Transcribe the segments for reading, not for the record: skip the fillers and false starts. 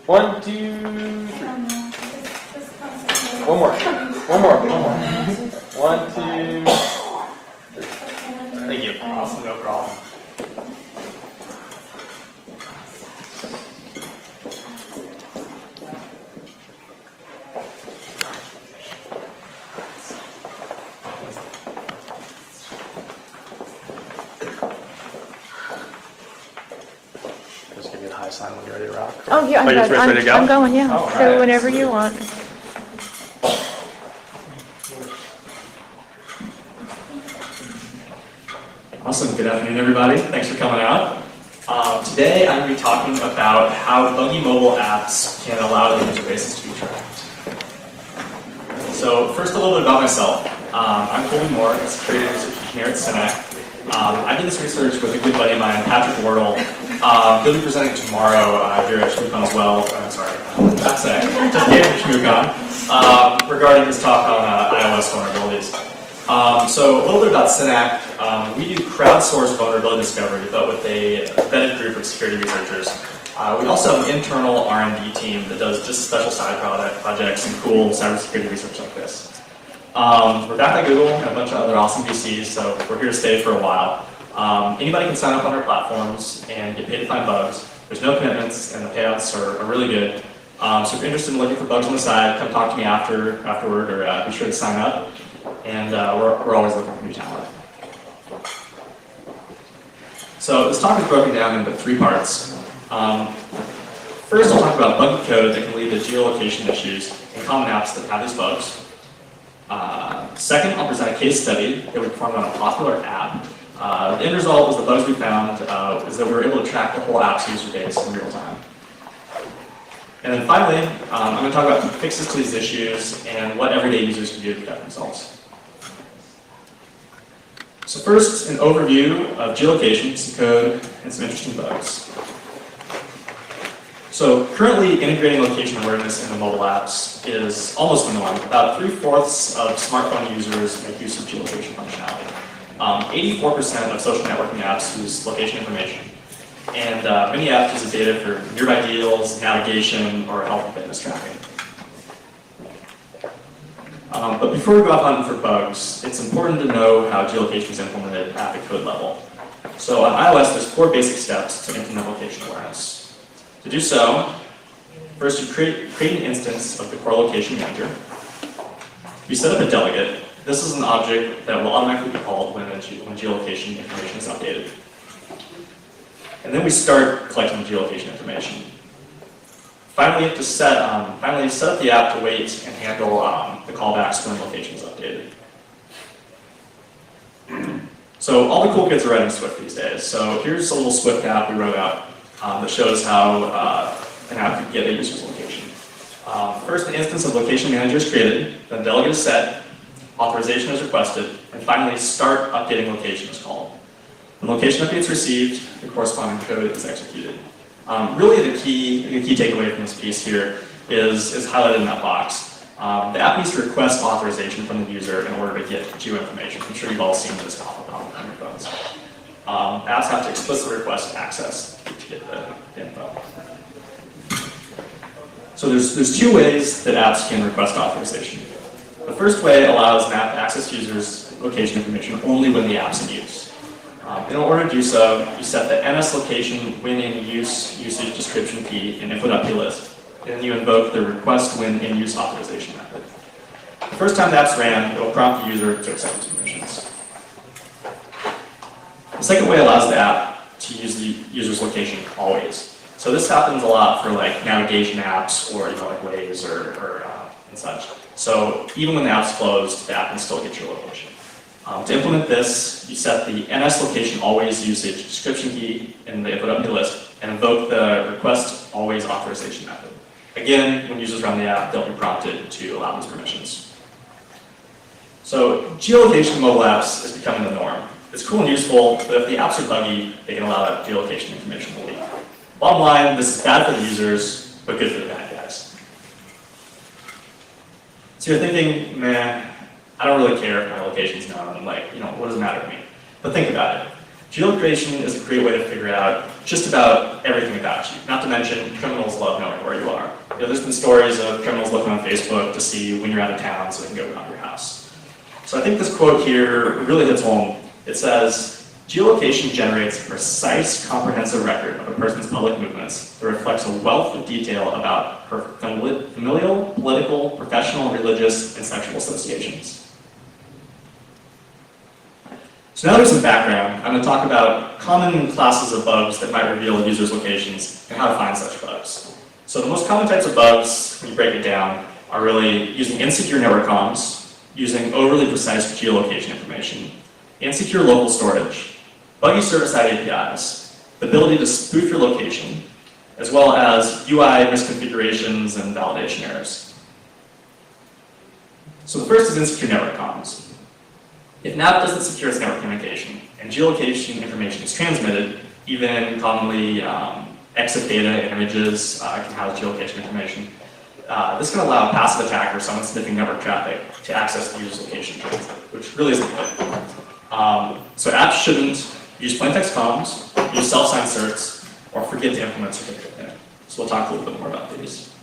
1, 2, 3. One more. One more. 1, 2, 3. Thank you. Awesome, no problem. Just give you the high sign when you're ready to rock. Oh, yeah, you're ready to go? I'm going, yeah. All So right. whenever you want. Awesome, good afternoon everybody. Thanks for coming out. Today I'm going to be talking about how buggy mobile apps can allow the user bases to be tracked. So first a little bit about myself. I'm Colby Moore, a security research engineer at Synac. I did this research with a good buddy of mine, Patrick Wardle. He'll be presenting tomorrow here at ShmooCon as well. AppSec, just came to ShmooCon, regarding his talk on iOS vulnerabilities. So a little bit about Synac. We do crowdsourced vulnerability discovery, but with a vetted group of security researchers. We also have an internal R&D team that does just special side projects and cool cybersecurity research like this. We're backed by Google and a bunch of other awesome VCs, so we're here to stay for a while. Anybody can sign up on our platforms and get paid to find bugs. There's no commitments, and the payouts are really good. So if you're interested in looking for bugs on the side, come talk to me afterward, or be sure to sign up. And we're always looking for new talent. So this talk is broken down into 3 parts. First, I'll talk about buggy code that can lead to geolocation issues and common apps that have these bugs. Second, I'll present a case study that we performed on a popular app. The end result was the bugs we found is that we were able to track the whole app's user base in real time. And then finally, I'm going to talk about fixes to these issues and what everyday users can do to protect themselves. So first, an overview of geolocation, some code, and some interesting bugs. So currently, integrating location awareness into mobile apps is almost a norm. About 3/4 of smartphone users make use of geolocation functionality. 84% of social networking apps use location information. And many apps use the data for nearby deals, navigation, or health and fitness tracking. But before we go off hunting for bugs, it's important to know how geolocation is implemented at the code level. So on iOS, there's 4 basic steps to implement location awareness. To do so, first you create an instance of the core location manager. You set up a delegate. This is an object that will automatically be called when geolocation information is updated. And then we start collecting geolocation information. Finally, to set up the app to wait and handle the callbacks when location is updated. So all the cool kids are writing Swift these days. So here's a little Swift app we wrote out that shows how an app could get a user's location. First, an instance of location manager is created, then delegate is set, authorization is requested, and finally start updating location is called. When location updates received, the corresponding code is executed. Really the key takeaway from this piece here is highlighted in that box. The app needs to request authorization from the user in order to get geo information. I'm sure you've all seen this pop up on your phones. Apps have to explicitly request access to get the info. So there's 2 ways that apps can request authorization. The first way allows an app to access users' location information only when the app's in use. In order to do so, you set the NS location when in use usage description key in input update list, and then you invoke the request when in use authorization method. The first time the app's ran, it will prompt the user to accept its permissions. The second way allows the app to use the user's location always. So this happens a lot for like navigation apps or like Waze or and such. So even when the app's closed, the app can still get your location. To implement this, you set the NS location always usage description key in the input update list and invoke the request always authorization method. Again, when users run the app, they'll be prompted to allow these permissions. So geolocation in mobile apps is becoming the norm. It's cool and useful, but if the apps are buggy, they can allow that geolocation information to leak. Bottom line, this is bad for the users, but good for the bad guys. So you're thinking, man, I don't really care if my location's known, like, what does it matter to me? But think about it. Geolocation is a great way to figure out just about everything about you. Not to mention, criminals love knowing where you are. There's been stories of criminals looking on Facebook to see when you're out of town so they can go around your house. So I think this quote here really hits home. It says, geolocation generates a precise, comprehensive record of a person's public movements that reflects a wealth of detail about her familial, political, professional, religious, and sexual associations. So now there's some background. I'm going to talk about common classes of bugs that might reveal users' locations and how to find such bugs. So the most common types of bugs, when you break it down, are really using insecure network comms, using overly precise geolocation information, insecure local storage, buggy server-side APIs, the ability to spoof your location, as well as UI misconfigurations and validation errors. So the first is insecure network comms. If an app doesn't secure its network communication and geolocation information is transmitted, even commonly exit data images can house geolocation information. This can allow a passive attacker, someone sniffing network traffic, to access the user's location, which really isn't good. So apps shouldn't use plaintext comms, use self-signed certs, or forget to implement certificate there. So we'll talk a little bit more about these.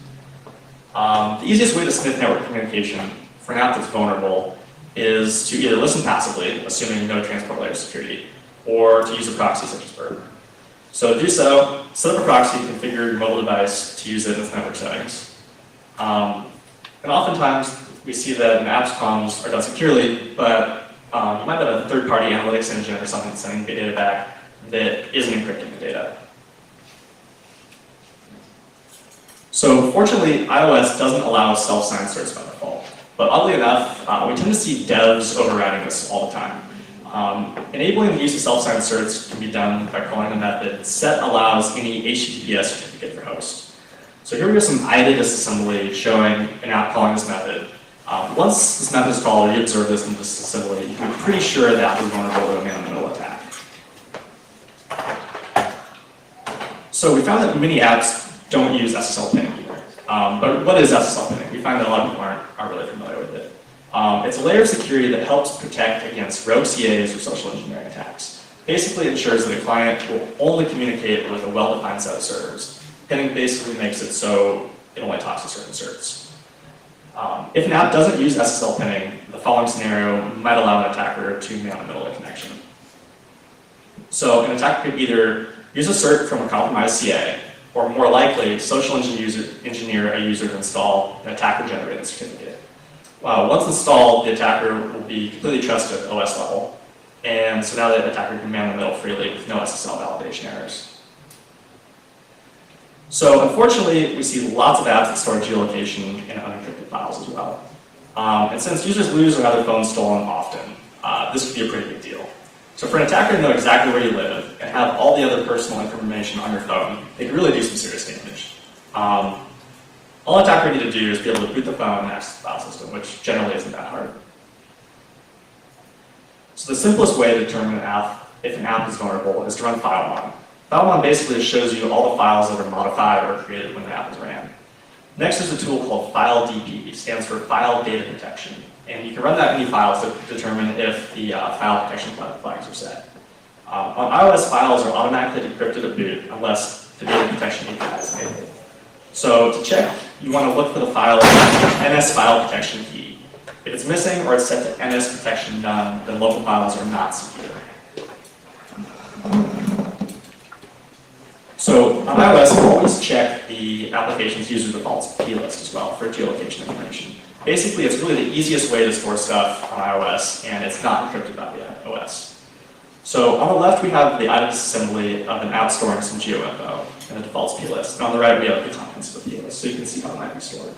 The easiest way to sniff network communication for an app that's vulnerable is to either listen passively, assuming no transport layer security, or to use a proxy such as Bird. So to do so, set up a proxy, configure your mobile device to use it in its network settings. And oftentimes, we see that an app's comms are done securely, but you might have a third-party analytics engine or something sending data back that isn't encrypting the data. So fortunately, iOS doesn't allow self-signed certs by default. But oddly enough, we tend to see devs overriding this all the time. Enabling the use of self-signed certs can be done by calling the method set allows any HTTPS certificate for host. So here we have some IDA disassembly showing an app calling this method. Once this method is called, or you observe this in disassembly, you can be pretty sure the app is vulnerable to a man-in-the-middle attack. So we found that many apps don't use SSL pinning either. But what is SSL pinning? We find that a lot of people aren't really familiar with it. It's a layer of security that helps protect against rogue CAs or social engineering attacks. Basically ensures that a client will only communicate with a well-defined set of servers. Pinning basically makes it so it only talks to certain certs. If an app doesn't use SSL pinning, the following scenario might allow an attacker to man-in-the-middle a connection. So an attacker could either use a cert from a compromised CA, or more likely, social engineer a user to install an attacker-generated certificate. Once installed, the attacker will be completely trusted at OS level, and so now the attacker can man the middle freely with no SSL validation errors. So unfortunately, we see lots of apps that store geolocation in unencrypted files as well. And since users lose or have their phones stolen often, this could be a pretty big deal. So for an attacker to know exactly where you live and have all the other personal information on your phone, they can really do some serious damage. All an attacker needs to do is be able to boot the phone and access the file system, which generally isn't that hard. So the simplest way to determine if an app is vulnerable is to run FileMon. FileMon basically shows you all the files that are modified or created when the app is ran. Next is a tool called FileDP. It stands for File Data Protection. And you can run that in any files to determine if the file protection flags are set. On iOS, files are automatically decrypted at boot unless the data protection API is enabled. So to check, you want to look for the file NS file protection key. If it's missing or it's set to NS protection none, then local files are not secure. So on iOS, always check the application's user defaults plist as well for geolocation information. Basically, it's really the easiest way to store stuff on iOS, and it's not encrypted by the OS. So on the left, we have the IDA disassembly of an app storing some geoinfo in the defaults plist. And on the right, we have the contents of the plist, so you can see how it might be stored.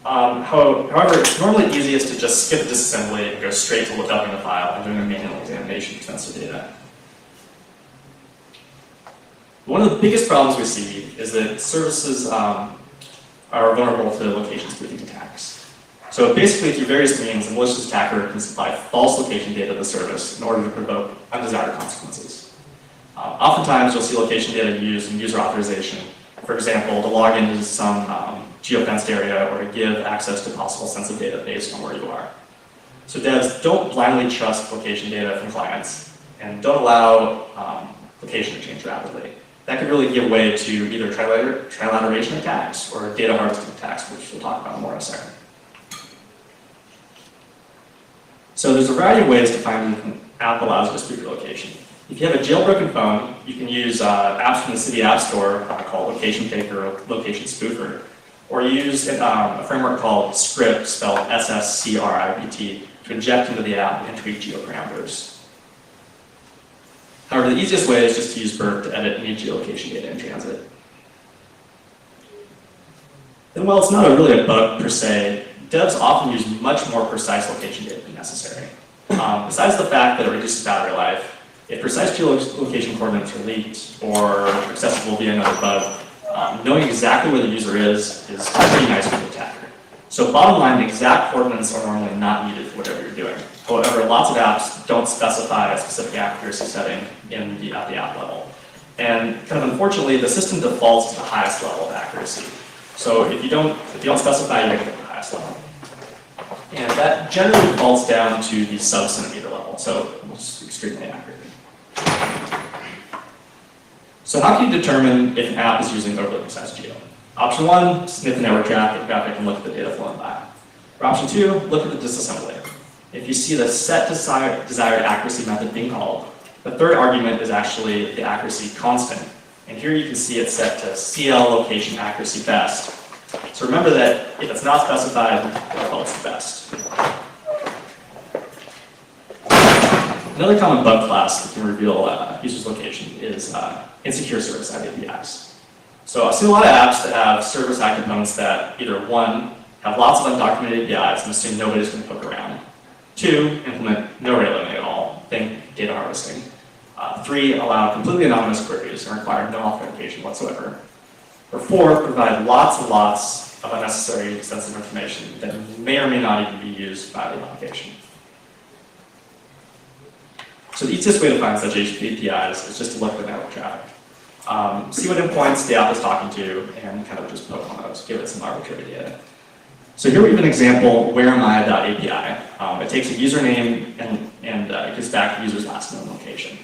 However, it's normally easiest to just skip disassembly and go straight to look up in the file and doing a manual examination of sensitive data. One of the biggest problems we see is that services are vulnerable to location spoofing attacks. So basically, through various means, a malicious attacker can supply false location data to the service in order to provoke undesired consequences. Oftentimes, you'll see location data used in user authorization. For example, to log into some geofenced area or to give access to possible sensitive data based on where you are. So devs don't blindly trust location data from clients. and don't allow location to change rapidly. That could really give way to either trilateration attacks or data harvesting attacks, which we'll talk about more in a second. So there's a variety of ways to find an app that allows you to spoof your location. If you have a jailbroken phone, you can use apps from the City App Store called Location Taker or Location Spoofer, or use a framework called Script, spelled SSCRIPT, to inject into the app and tweak geoparameters. However, the easiest way is just to use Burp to edit any geolocation data in transit. Then while it's not really a bug per se, devs often use much more precise location data than necessary. Besides the fact that it reduces battery life, if precise geolocation coordinates are leaked or accessible via another bug, knowing exactly where the user is pretty nice for the attacker. So bottom line, the exact coordinates are normally not needed for whatever you're doing. However, lots of apps don't specify a specific accuracy setting at the app level. And kind of unfortunately, the system defaults to the highest level of accuracy. So if you don't specify, you're going to get the highest level. And that generally falls down to the sub-centimeter level, so it's extremely accurate. So how can you determine if an app is using overly precise geo? Option 1, sniff the network traffic and look at the data flowing by. Or option 2, look at the disassembly. If you see the set desired accuracy method being called, the third argument is actually the accuracy constant. And here you can see it set to CL location accuracy best. So remember that if it's not specified, it defaults to best. Another common bug class that can reveal users' location is insecure server-side APIs. So I've seen a lot of apps that have server-side components that either 1, have lots of undocumented APIs and assume nobody's going to poke around. 2, implement no rate limiting at all, think data harvesting. 3, allow completely anonymous queries and require no authentication whatsoever. Or 4, provide lots and lots of unnecessary sensitive information that may or may not even be used by the application. So the easiest way to find such APIs is just to look at the network traffic. See what endpoints the app is talking to and kind of just poke on those, give it some arbitrary data. So here we have an example, whereami.api. It takes a username and it gives back the user's last known location.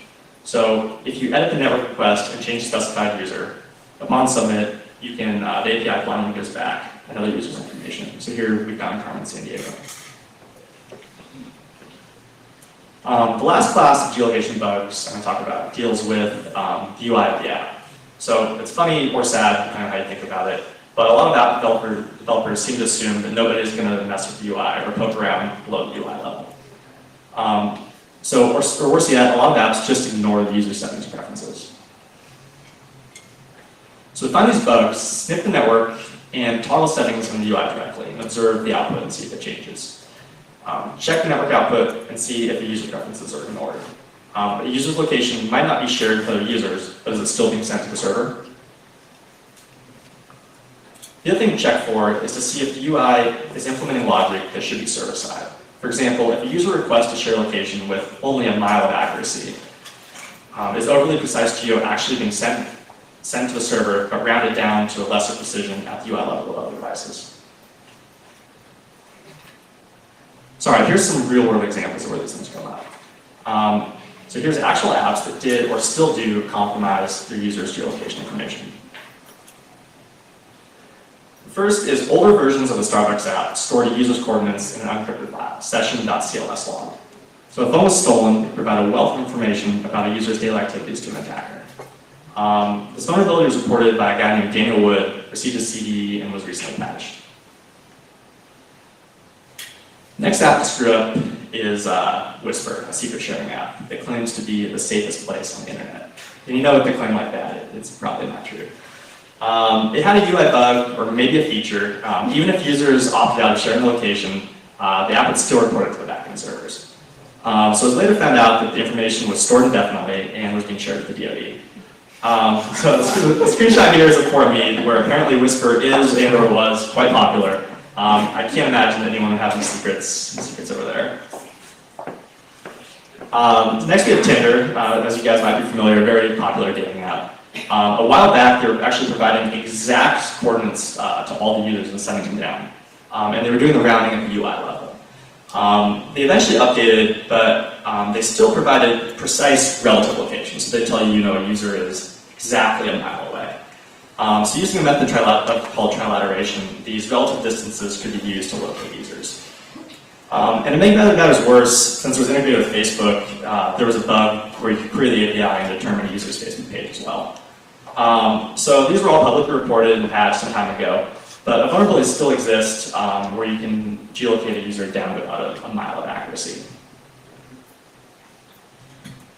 So if you edit the network request and change the specified user, upon submit, you can, the API blindly gives back another user's information. So here we've got Carmen San Diego. The last class of geolocation bugs I'm going to talk about deals with the UI of the app. So it's funny or sad, depending on how you think about it, but a lot of app developers seem to assume that nobody's going to mess with the UI or poke around below the UI level. Or worse yet, a lot of apps just ignore the user settings preferences. So to find these bugs, sniff the network and toggle settings on the UI directly and observe the output and see if it changes. Check the network output and see if the user preferences are ignored. A user's location might not be shared with other users, but is it still being sent to the server? The other thing to check for is to see if the UI is implementing logic that should be server-side. For example, if a user requests to share location with only a mile of accuracy, is overly precise geo actually being sent to the server, but rounded down to a lesser precision at the UI level of other devices? Sorry, here's some real-world examples of where these things come up. So here's actual apps that did or still do compromise their users' geolocation information. The first is older versions of the Starbucks app stored a user's coordinates in an unencrypted file, session.cls log. So if a phone was stolen, it provided a wealth of information about a user's daily activities to an attacker. This vulnerability was reported by a guy named Daniel Wood, received a CD, and was recently patched. Next app to screw up is Whisper, a secret sharing app that claims to be the safest place on the internet. And you know if they claim like that, it's probably not true. It had a UI bug, or maybe a feature. Even if users opted out of sharing the location, the app would still report it to the backend servers. So it was later found out that the information was stored indefinitely and was being shared with the DoD. So the screenshot here is a poor me, where apparently Whisper is and or was quite popular. I can't imagine anyone would have any secrets over there. Next we have Tinder, as you guys might be familiar, a very popular dating app. A while back, they were actually providing exact coordinates to all the users and sending them down. And they were doing the rounding at the UI level. They eventually updated, but they still provided precise relative locations. So they tell you, a user is exactly a mile away. So using a method called trilateration, these relative distances could be used to locate users. And to make matters worse, since it was integrated with Facebook, there was a bug where you could query the API and determine a user's Facebook page as well. So these were all publicly reported and patched some time ago, but a vulnerability still exists where you can geolocate a user down to about a mile of accuracy.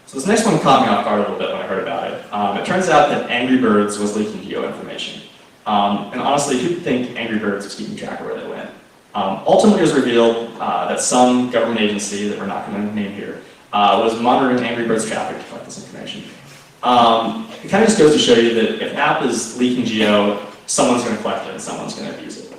So this next one caught me off guard a little bit when I heard about it. It turns out that Angry Birds was leaking geo information. And honestly, who'd think Angry Birds was keeping track of where they went? Ultimately, it was revealed that some government agency that we're not going to name here was monitoring Angry Birds traffic to collect this information. It kind of just goes to show you that if an app is leaking geo, someone's going to collect it and someone's going to abuse it.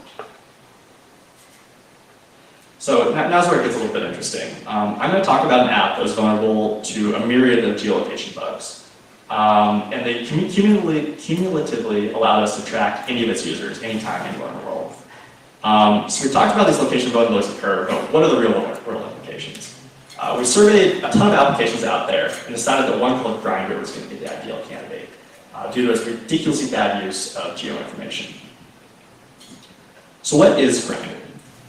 So now's where it gets a little bit interesting. I'm going to talk about an app that was vulnerable to a myriad of geolocation bugs. And they cumulatively allowed us to track any of its users anytime, anywhere in the world. So we talked about these location vulnerabilities occur, but what are the real world implications? We surveyed a ton of applications out there and decided that one-click Grindr was going to be the ideal candidate due to its ridiculously bad use of geo information. So what is Grindr?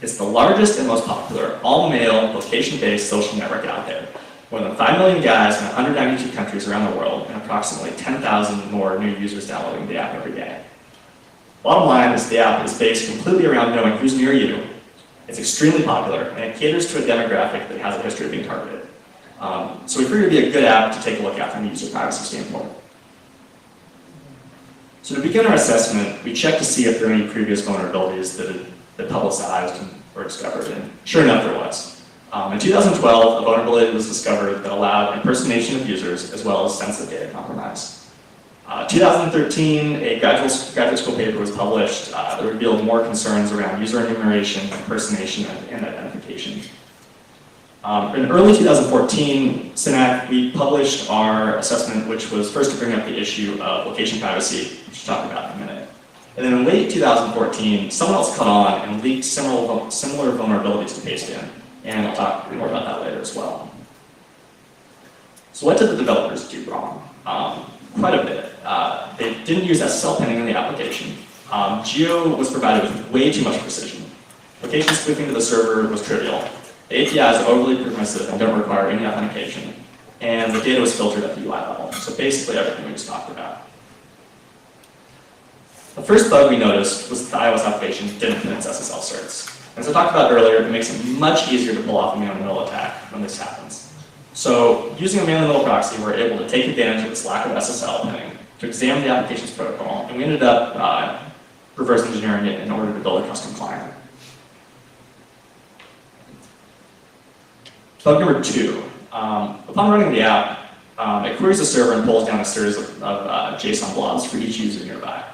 It's the largest and most popular all-male, location-based social network out there. More than 5 million guys in 192 countries around the world, and approximately 10,000 more new users downloading the app every day. Bottom line is the app is based completely around knowing who's near you. It's extremely popular, and it caters to a demographic that has a history of being targeted. So we figured it'd be a good app to take a look at from a user privacy standpoint. So to begin our assessment, we checked to see if there are any previous vulnerabilities that publicized or discovered, and sure enough there was. In 2012, a vulnerability was discovered that allowed impersonation of users as well as sensitive data compromise. 2013, a graduate school paper was published that revealed more concerns around user enumeration, impersonation, and identification. In early 2014, SYNAC, we published our assessment, which was first to bring up the issue of location privacy, which we'll talk about in a minute. And then in late 2014, someone else caught on and leaked similar vulnerabilities to Paste-In, and I'll talk more about that later as well. So what did the developers do wrong? Quite a bit. They didn't use SSL pinning in the application. Geo was provided with way too much precision. Location spoofing to the server was trivial. The APIs are overly permissive and don't require any authentication. And the data was filtered at the UI level. So basically everything we just talked about. The first bug we noticed was that the iOS application didn't pin its SSL certs. As I talked about earlier, it makes it much easier to pull off a man-in-the-middle attack when this happens. So using a man-in-the-middle proxy, we're able to take advantage of this lack of SSL pinning to examine the application's protocol, and we ended up reverse engineering it in order to build a custom client. Bug number 2. Upon running the app, it queries the server and pulls down a series of JSON blobs for each user nearby.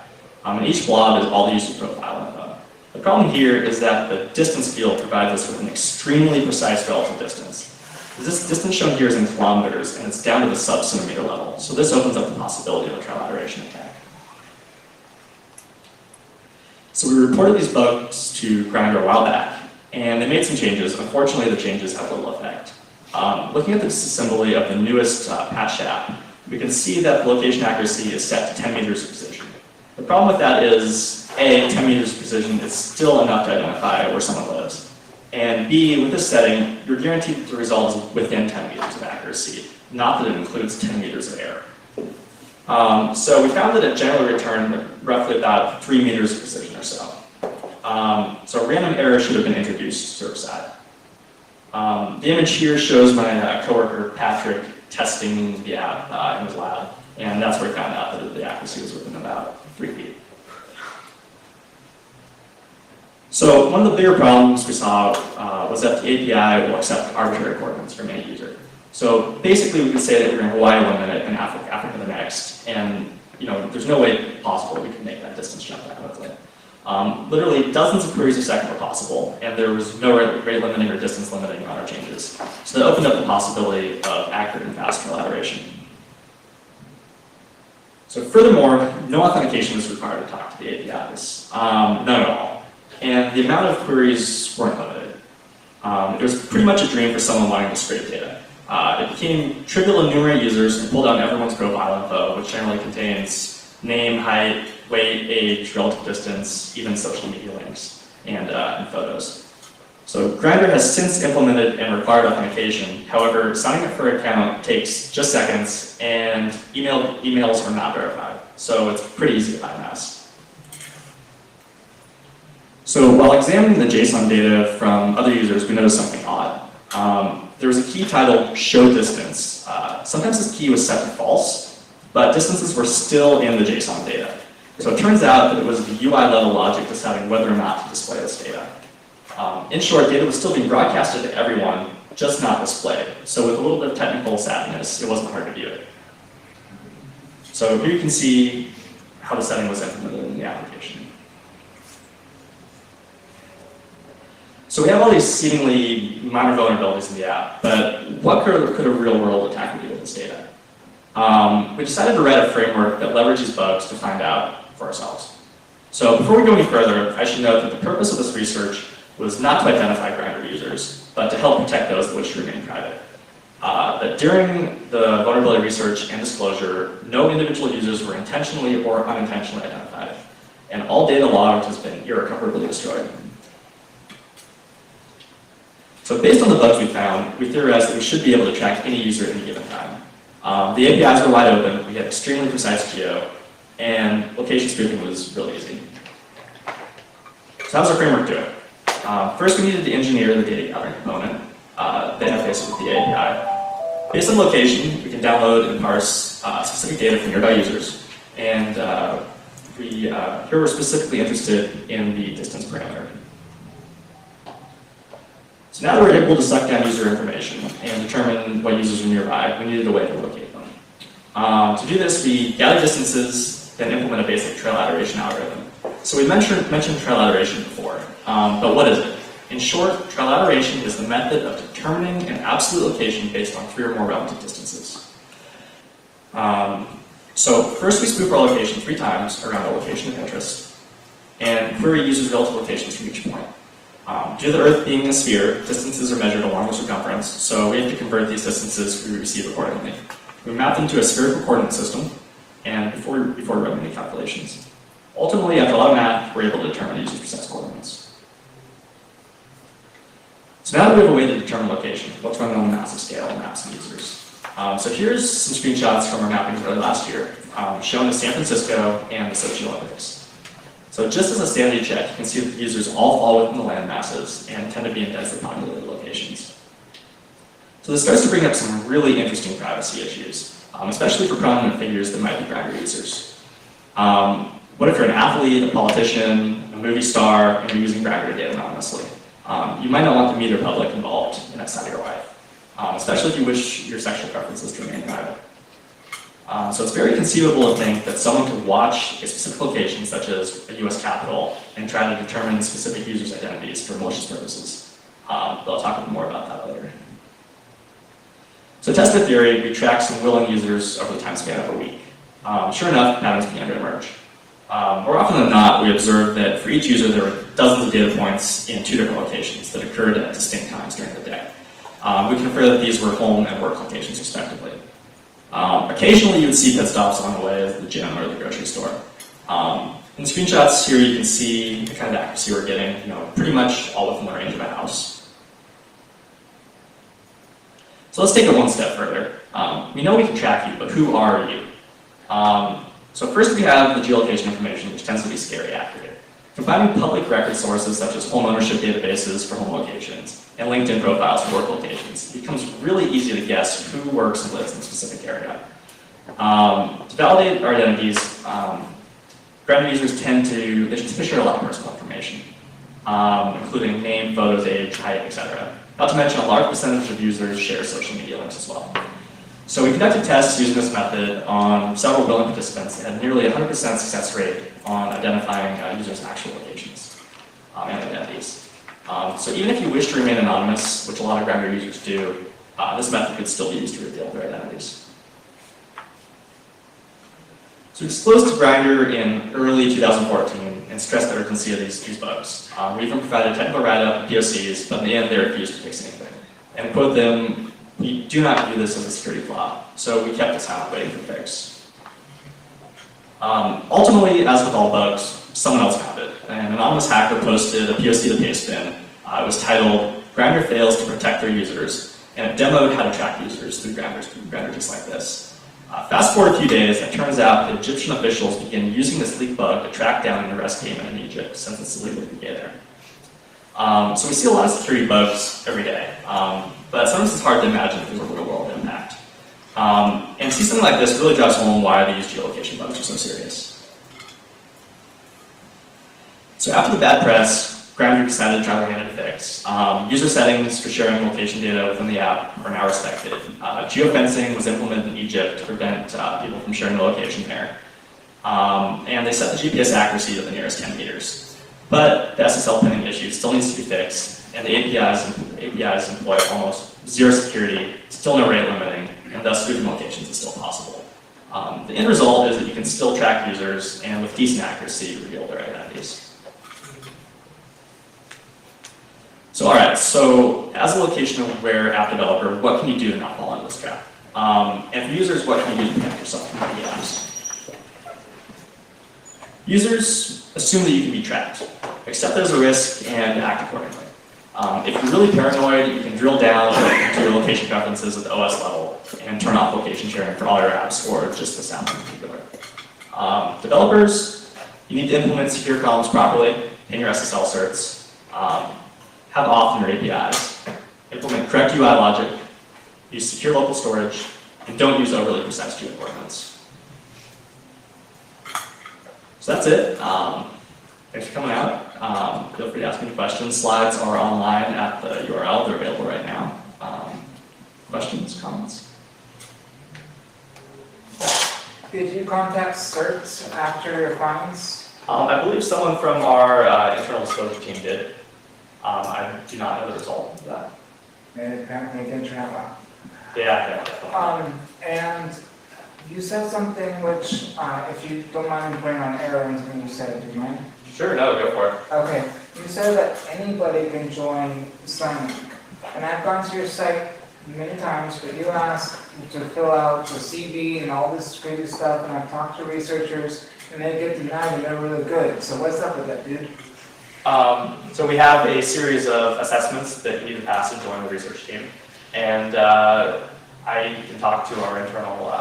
And each blob is all the user's profile info. The problem here is that the distance field provides us with an extremely precise relative distance. This distance shown here is in kilometers, and it's down to the sub-centimeter level. So this opens up the possibility of a trilateration attack. So we reported these bugs to Grindr a while back, and they made some changes. Unfortunately, the changes have little effect. Looking at the disassembly of the newest patched app, we can see that the location accuracy is set to 10 meters of precision. The problem with that is, A, 10 meters of precision is still enough to identify where someone lives. And B, with this setting, you're guaranteed that the result is within 10 meters of accuracy, not that it includes 10 meters of error. So we found that it generally returned roughly about 3 meters of precision or so. So random error should have been introduced server-side. The image here shows my coworker Patrick testing the app in his lab, and that's where he found out that the accuracy was within about 3 feet. So one of the bigger problems we saw was that the API will accept arbitrary coordinates from any user. So basically, we could say that we're in Hawaii one minute and Africa the next, and there's no way possible we could make that distance jump that quickly. Literally dozens of queries a second were possible, and there was no rate limiting or distance limiting on our changes. So that opened up the possibility of accurate and fast trilateration. So furthermore, no authentication was required to talk to the APIs, none at all. And the amount of queries weren't limited. It was pretty much a dream for someone wanting to scrape data. It became trivial to enumerate users and pull down everyone's profile info, which generally contains name, height, weight, age, relative distance, even social media links, and photos. So Grindr has since implemented and required authentication. However, signing up for an account takes just seconds, and emails are not verified. So it's pretty easy to bypass. So while examining the JSON data from other users, we noticed something odd. There was a key titled show distance. Sometimes this key was set to false, but distances were still in the JSON data. So it turns out that it was the UI level logic deciding whether or not to display this data. In short, data was still being broadcasted to everyone, just not displayed. So with a little bit of technical savviness, it wasn't hard to view it. So here you can see how the setting was implemented in the application. So we have all these seemingly minor vulnerabilities in the app, but what could a real-world attacker do with this data? We decided to write a framework that leverages bugs to find out for ourselves. So before we go any further, I should note that the purpose of this research was not to identify Grindr users, but to help protect those that wish to remain private. That during the vulnerability research and disclosure, no individual users were intentionally or unintentionally identified, and all data logged has been irrecoverably destroyed. So based on the bugs we found, we theorized that we should be able to track any user at any given time. The APIs were wide open, we had extremely precise geo, and location spoofing was really easy. So how does our framework do it? First, we needed to engineer the data gathering component that interfaces with the API. Based on location, we can download and parse specific data from nearby users, and here we're specifically interested in the distance parameter. So now that we're able to suck down user information and determine what users are nearby, we needed a way to locate them. To do this, we gather distances, then implement a basic trail adoration algorithm. So we mentioned trail adoration before, but what is it? In short, trail adoration is the method of determining an absolute location based on 3 or more relative distances. So first we spoof our location 3 times around a location of interest, and query users' relative locations from each point. Due to the Earth being a sphere, distances are measured along the circumference, so we have to convert these distances we receive accordingly. We map them to a spherical coordinate system, and before running any calculations. Ultimately, after a lot of math, we're able to determine users' precise coordinates. So now that we have a way to determine location, let's run it on a massive scale and map some users. So here's some screenshots from our mappings early last year, showing the San Francisco and the Sochi Olympics. So just as a sanity check, you can see that the users all fall within the land masses and tend to be in densely populated locations. So this starts to bring up some really interesting privacy issues, especially for prominent figures that might be Grindr users. What if you're an athlete, a politician, a movie star, and you're using Grindr data anonymously? You might not want the media public involved in that side of your life, especially if you wish your sexual preferences to remain private. So it's very conceivable to think that someone could watch a specific location, such as a US Capitol, and try to determine specific users' identities for malicious purposes. But I'll talk a bit more about that later. So to test the theory, we tracked some willing users over the time span of a week. Sure enough, patterns began to emerge. More often than not, we observed that for each user, there were dozens of data points in 2 different locations that occurred at distinct times during the day. We can infer that these were home and work locations, respectively. Occasionally, you would see pit stops along the way at the gym or the grocery store. In the screenshots here, you can see the kind of accuracy we're getting, pretty much all within the range of a house. So let's take it one step further. We know we can track you, but who are you? So first we have the geolocation information, which tends to be scary accurate. Combining public record sources such as home ownership databases for home locations and LinkedIn profiles for work locations, it becomes really easy to guess who works and lives in a specific area. To validate our identities, Grindr users tend to share a lot of personal information, including name, photos, age, height, etc. Not to mention a large percentage of users share social media links as well. So we conducted tests using this method on several willing participants and had nearly 100% success rate on identifying users' actual locations and identities. So even if you wish to remain anonymous, which a lot of Grindr users do, this method could still be used to reveal their identities. So we disclosed to Grindr in early 2014 and stressed the urgency of these bugs. We even provided technical write-up and POCs, but in the end they refused to fix anything. And quote them, We do not view this as a security flaw, so we kept this out waiting for the fix. Ultimately, as with all bugs, someone else found it. An anonymous hacker posted a POC to pastebin. It was titled, "Grinder fails to protect their users," and it demoed how to track users through Grindr just like this. Fast forward a few days, it turns out that Egyptian officials began using this leak bug to track down an arrest payment in Egypt, since it's illegal to be gay there. So we see a lot of security bugs every day, but sometimes it's hard to imagine if there's a real-world impact. And see something like this really drives home why these geolocation bugs are so serious. So after the bad press, Grindr decided to try their hand at a fix. User settings for sharing location data within the app are now respected. Geofencing was implemented in Egypt to prevent people from sharing the location there. And they set the GPS accuracy to the nearest 10 meters. But the SSL pinning issue still needs to be fixed, and the APIs employ almost zero security, still no rate limiting, and thus spoofing locations is still possible. The end result is that you can still track users, and with decent accuracy, reveal their identities. So, all right, so as a location-aware app developer, what can you do to not fall into this trap? And for users, what can you do to protect yourself from the apps? Users assume that you can be tracked, accept there's a risk, and act accordingly. If you're really paranoid, you can drill down into your location preferences at the OS level and turn off location sharing for all your apps, or just this app in particular. Developers, you need to implement secure columns properly in your SSL certs. Have auth in your APIs, implement correct UI logic, use secure local storage, and don't use overly precise geocoordinates. So that's it. Thanks for coming out. Feel free to ask me questions. Slides are online at the URL. They're available right now. Questions, comments? Did you contact certs after your findings? I believe someone from our internal disclosure team did. I do not know the result of that. And apparently it didn't turn out well. Yeah. And you said something which, if you don't mind putting on air when you said it, do you mind? Sure, no, go for it. Okay, you said that anybody can join Sign. And I've gone to your site many times, but you asked to fill out the CV and all this crazy stuff, and I've talked to researchers, and they get denied and they're really good. So what's up with that, dude? So we have a series of assessments that you need to pass to join the research team. And I can talk to our internal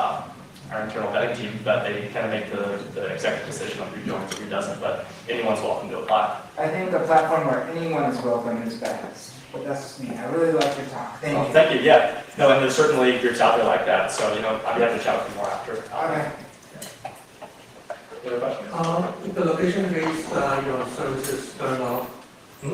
vetting team, but they kind of make the executive decision on who joins and who doesn't, but anyone's welcome to apply. I think a platform where anyone is welcome is best. But that's just me. I really like your talk. Thank you. Thank you, yeah. No, and there's certainly groups out there like that, so, I'd be happy to chat with you more after. Okay. Other questions? If the location-based your services turn off,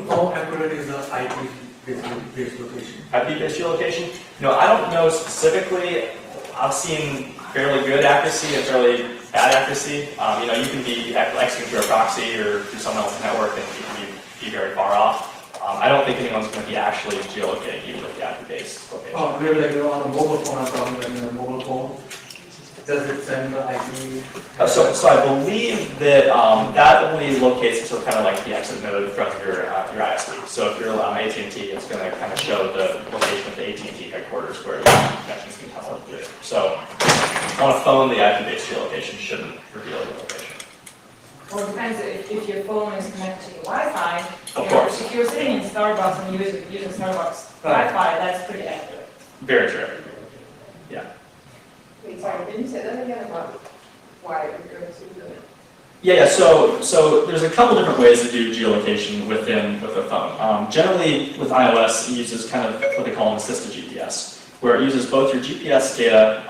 how accurate is the IP-based location? IP-based geolocation? I don't know specifically. I've seen fairly good accuracy and fairly bad accuracy. You can be executing through a proxy or through someone else's network, and you can be very far off. I don't think anyone's going to be actually geolocating even with the IP-based location. Oh, really? Like on a mobile phone, I'm talking about a mobile phone. Does it send the IP? So I believe that that only locates to kind of like the exit node from your ISP. So if you're on AT&T, it's going to kind of show the location of the AT&T headquarters where your connections can come up. So on a phone, the IP-based geolocation shouldn't reveal your location. Well, it depends if your phone is connected to the Wi-Fi. Of course. If you're sitting in Starbucks and using Starbucks Wi-Fi, that's pretty accurate. Very true. Yeah. Wait, sorry, didn't you say that again about why you're going to do it? Yeah. So there's a couple different ways to do geolocation with a phone. Generally, with iOS, it uses kind of what they call an assisted GPS, where it uses both your GPS data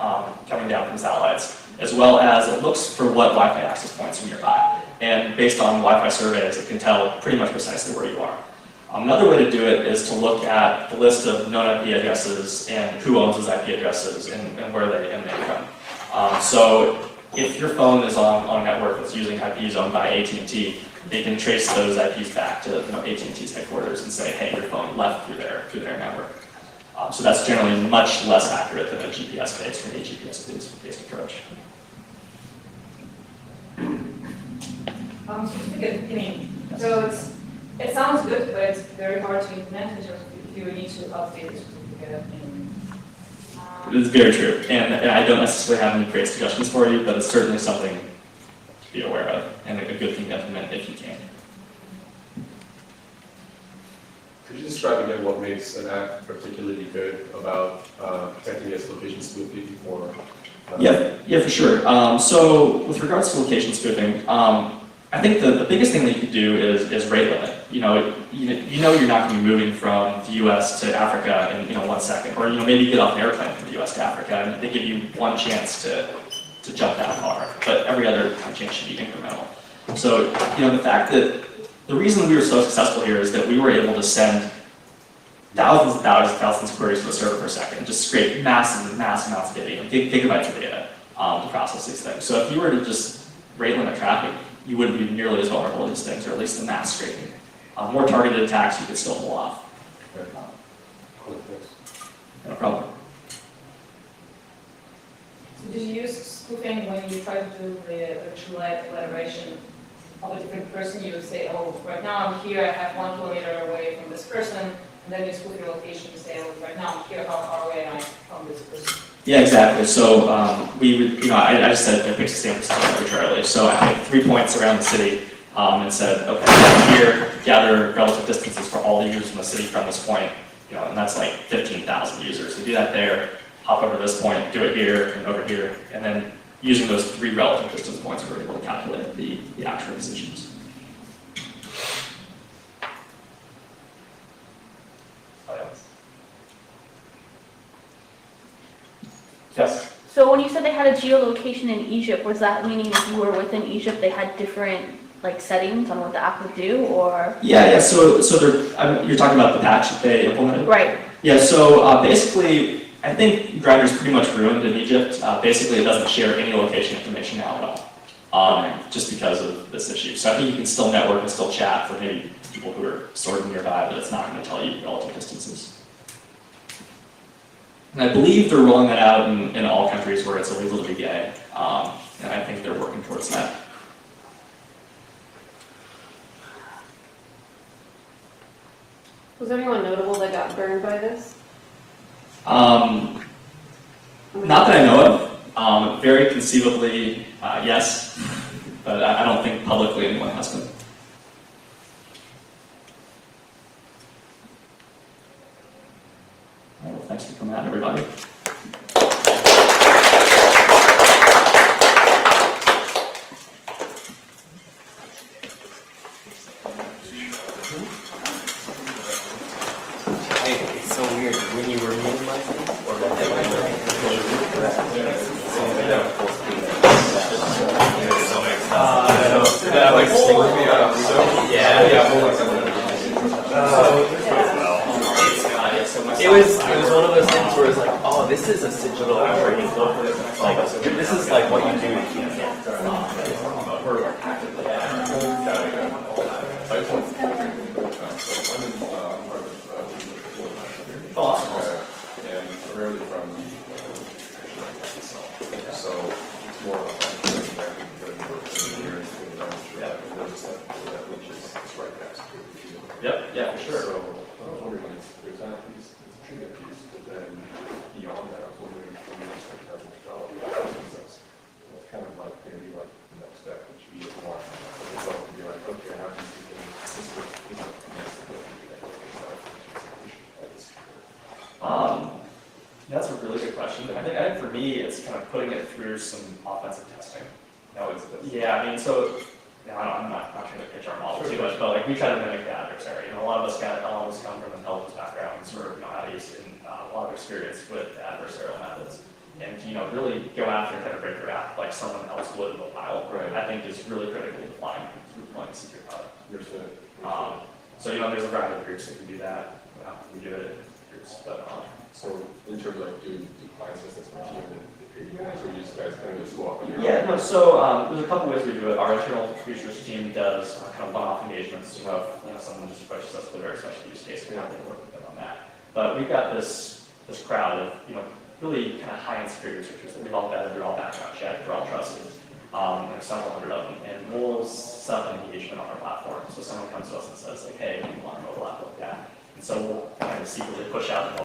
coming down from satellites, as well as it looks for what Wi-Fi access points are nearby. And based on Wi-Fi surveys, it can tell pretty much precisely where you are. Another way to do it is to look at the list of known IP addresses and who owns those IP addresses and where they emanate from. So if your phone is on a network that's using IPs owned by AT&T, they can trace those IPs back to AT&T's headquarters and say, hey, your phone left through their network. So that's generally much less accurate than a GPS-based or a GPS-based approach. So it sounds good, but it's very hard to implement in terms of if you need to update the certificate It's very true, and I don't necessarily have any great suggestions for you, but it's certainly something to be aware of, and a good thing to implement if you can. Could you describe again what makes an app particularly good about protecting against location spoofing for? Yeah, for sure. So with regards to location spoofing, I think the biggest thing that you could do is rate limit. You know you're not going to be moving from the U.S. to Africa in 1 second, or maybe get off an airplane from the U.S. to Africa, and they give you one chance to jump that far, but every other chance should be incremental. So the fact that the reason we were so successful here is that we were able to send thousands of queries to the server per second, just scrape massive amounts of data, gigabytes of data to process these things. So if you were to just rate limit traffic, you wouldn't be nearly as vulnerable to these things, or at least the mass scraping. More targeted attacks you could still pull off. No problem. So did you use spoofing when you try to do the true light collaboration of a different person? You would say, oh, right now I'm here, I have 1 kilometer away from this person, and then you spoof your location and say, oh, right now I'm here, how far away am I from this person? Yeah, exactly. So we would, I just said I picked San Francisco arbitrarily. So I picked 3 points around the city and said, okay, here, gather relative distances for all the users in the city from this point, and that's like 15,000 users. So do that there, hop over to this point, do it here and over here, and then using those 3 relative distance points, we're able to calculate the actual positions. Yes. So when you said they had a geolocation in Egypt, was that meaning if you were within Egypt, they had different settings on what the app would do, or? Yeah. So you're talking about the patch that they implemented, right? Yeah. So basically, I think Grindr's pretty much ruined in Egypt. Basically, it doesn't share any location information now at all, just because of this issue. So I think you can still network and still chat for maybe people who are sort of nearby, but it's not going to tell you relative distances. And I believe they're rolling that out in all countries where it's illegal to be gay, and I think they're working towards that. Was anyone notable that got burned by this? Not that I know of. Very conceivably, yes, but I don't think publicly anyone has been. All right, well, thanks for coming out, everybody. It's so weird when you were minimizing or It was one of those things where it's like, oh, this is a digital operating like this is like what you do to keep it. And primarily from so it's more of Yeah, for sure. So I was wondering if there's that piece, there's a treatment piece, but then beyond that, I was wondering if we expect to have develop process. Kind of like maybe like the next step, which we want to develop to be like, okay, how do you get this That's a really good question. I think for me, it's kind of putting it through some offensive testing. Yeah, I mean, so I'm not trying to pitch our model too much, but we try to mimic the adversary. A lot of us come from intelligence backgrounds, or at least a lot of experience with adversarial methods, and really go after and kind of break your app like someone else would in a while. Right. I think is really critical to deploying a secure product. So there's a variety of groups that can do that. We do it in groups, but so in terms of do clients assess my team and guys, or you guys kind of just go off on your own? Yeah, no, so there's a couple ways we do it. Our internal research team does kind of one-off engagements. Someone just approaches us with a very special use case, we're happy to work with them on that. But we've got this crowd of really kind of high-end security researchers that we've all vetted, they're all background checked, they're all trusted. There's several hundred of them, and we'll set up an engagement on our platform. So someone comes to us and says, hey, we want a mobile app like that. And so we'll kind of secretly push out